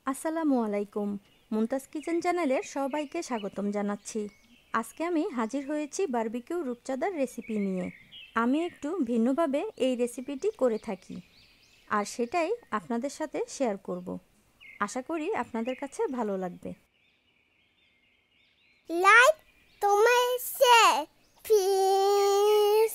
আসসালামু আলাইকুম। মুমতাজ কিচেন চ্যানেলের সবাইকে স্বাগতম জানাচ্ছি। আজকে আমি হাজির হয়েছি বারবিকিউ রূপচাঁদার রেসিপি নিয়ে। আমি একটু ভিন্নভাবে এই রেসিপিটি করে থাকি, আর সেটাই আপনাদের সাথে শেয়ার করব। আশা করি আপনাদের কাছে ভালো লাগবে। লাইক তোমার প্লিজ।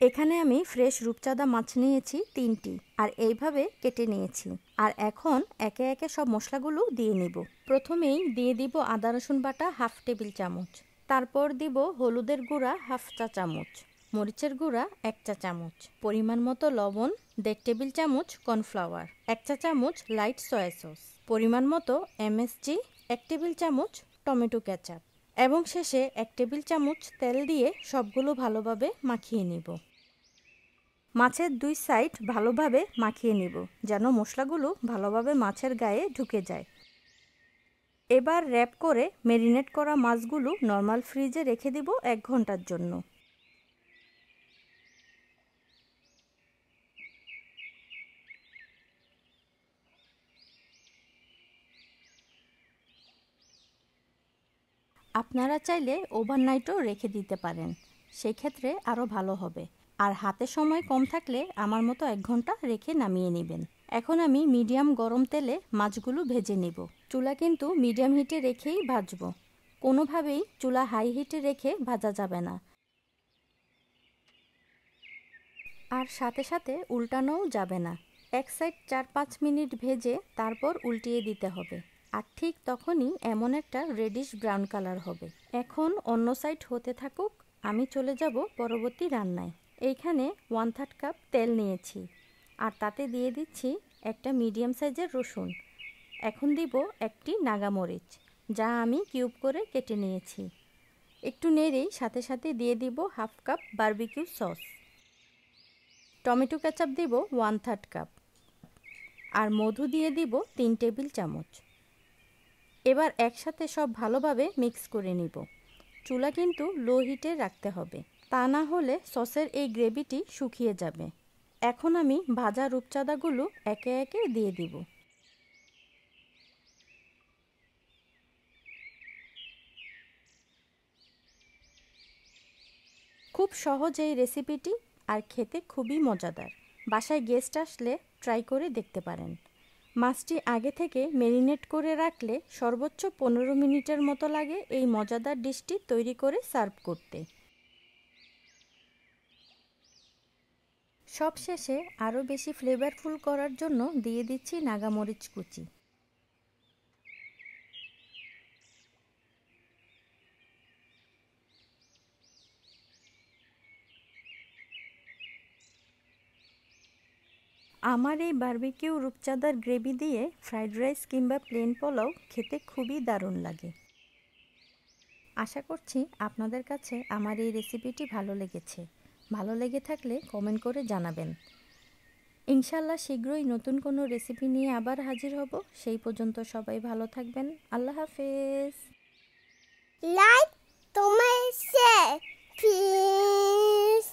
এখানে আমি ফ্রেশ রূপচাঁদা মাছ নিয়েছি 3টি, আর এইভাবে কেটে নিয়েছি। আর এখন একে একে সব মশলাগুলো দিয়ে নিব। প্রথমেই দিয়ে দিব আদা রসুন বাটা হাফ টেবিল চামচ, তারপর দিব হলুদের গুঁড়া হাফ চা চামচ, মরিচের গুঁড়া 1 চা চামচ, পরিমাণ মতো লবণ 1.5 টেবিল চামচ, কর্নফ্লাওয়ার 1 চা চামচ, লাইট সয়া সস পরিমাণ মতো, এমএসজি 1 টেবিল চামচ, টমেটো কেচাপ এবং শেষে 1 টেবিল চামচ তেল দিয়ে সবগুলো ভালোভাবে মাখিয়ে নিব। মাছের 2 সাইড ভালোভাবে মাখিয়ে নিব, যেন মশলাগুলো ভালোভাবে মাছের গায়ে ঢুকে যায়। এবার র‍্যাপ করে ম্যারিনেট করা মাছগুলো নরমাল ফ্রিজে রেখে দিব 1 ঘন্টার জন্য। আপনারা চাইলে ওভারনাইটও রেখে দিতে পারেন, সেক্ষেত্রে আরও ভালো হবে। আর হাতে সময় কম থাকলে আমার মতো 1 ঘন্টা রেখে নামিয়ে নেবেন। এখন আমি মিডিয়াম গরম তেলে মাছগুলো ভেজে নেব। চুলা কিন্তু মিডিয়াম হিটে রেখেই ভাজবো, কোনোভাবেই চুলা হাই হিটে রেখে ভাজা যাবে না। আর সাথে সাথে উল্টানোও যাবে না। এক সাইড 4-5 মিনিট ভেজে তারপর উল্টিয়ে দিতে হবে। আর ঠিক তখনই এমন একটা রেডিশ ব্রাউন কালার হবে। এখন অন্য সাইড হতে থাকুক, আমি চলে যাব পরবর্তী রান্নায়। এইখানে 1/3 কাপ তেল নিয়েছি, আর তাতে দিয়ে দিচ্ছি একটা মিডিয়াম সাইজের রসুন। এখন দিব একটি নাগামরিচ, যা আমি কিউব করে কেটে নিয়েছি। একটু নেড়েই সাথে সাথে দিয়ে দিব half cup barbecue sauce. Tomato ketchup দিব 1/3 কাপ, আর মধু দিয়ে দিব 3 টেবিল চামচ। এবার একসাথে সব ভালোভাবে মিক্স করে নিব। চুলা কিন্তু লো হিটে রাখতে হবে, তা না হলে সসের এই গ্রেভিটি শুকিয়ে যাবে। এখন আমি ভাজা রূপচাঁদাগুলো একে একে দিয়ে দিব। খুব সহজ এই রেসিপিটি, আর খেতে খুবই মজাদার। বাসায় গেস্ট আসলে ট্রাই করে দেখতে পারেন। মাছটি আগে থেকে ম্যারিনেট করে রাখলে সর্বোচ্চ 15 মিনিটের মতো লাগে এই মজাদার ডিশটি তৈরি করে সার্ভ করতে। সবশেষে আরও বেশি ফ্লেভারফুল করার জন্য দিয়ে দিচ্ছি নাগামরিচ কুচি। আমার এই বারবিকিউ রূপচাঁদার গ্রেভি দিয়ে ফ্রাইড রাইস কিংবা প্লেন পোলাও খেতে খুবই দারুণ লাগে। আশা করছি আপনাদের কাছে আমার এই রেসিপিটি ভালো লেগেছে। ভালো লেগে থাকলে কমেন্ট করে জানাবেন। ইনশাল্লাহ শীঘ্রই নতুন কোনো রেসিপি নিয়ে আবার হাজির হব। সেই পর্যন্ত সবাই ভালো থাকবেন। আল্লাহ হাফেজ। লাইক তোমার প্লিজ।